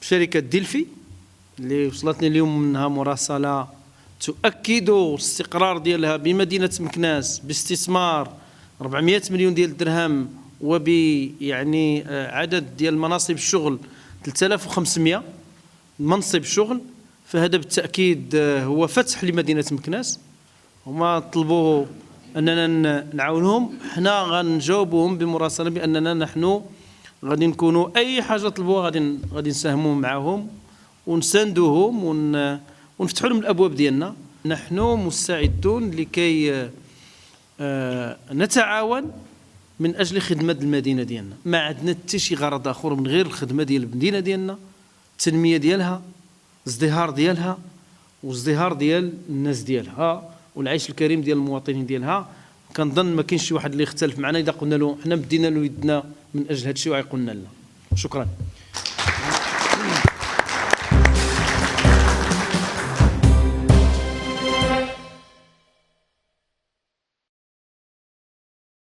شركة ديلفي اللي وصلتني اليوم منها مراسلة تؤكد الاستقرار ديالها بمدينة مكناس باستثمار 400 مليون ديال الدرهم يعني عدد ديال مناصب الشغل 3500 منصب شغل. فهذا بالتأكيد هو فتح لمدينة مكناس. هما طلبوا أننا نعاونهم، حنا غنجاوبوهم بمراسلة بأننا نحن غادي نكونوا أي حاجة طلبوها غادي نساهموا معهم ونساندوهم ونفتحوا لهم الأبواب ديالنا. نحن مستعدون لكي نتعاون من أجل خدمة المدينة ديالنا. ما عندنا حتى شي غرض آخر من غير الخدمة ديال المدينة ديالنا، التنمية ديالها، ازدهار ديالها وازدهار ديال الناس ديالها والعيش الكريم ديال المواطنين ديالها. كنظن ما كاينش شي واحد اللي يختلف معنا إذا قلنا له حنا مدينا له يدنا من أجل هذا الشيء وغيقولنا لنا. شكرا.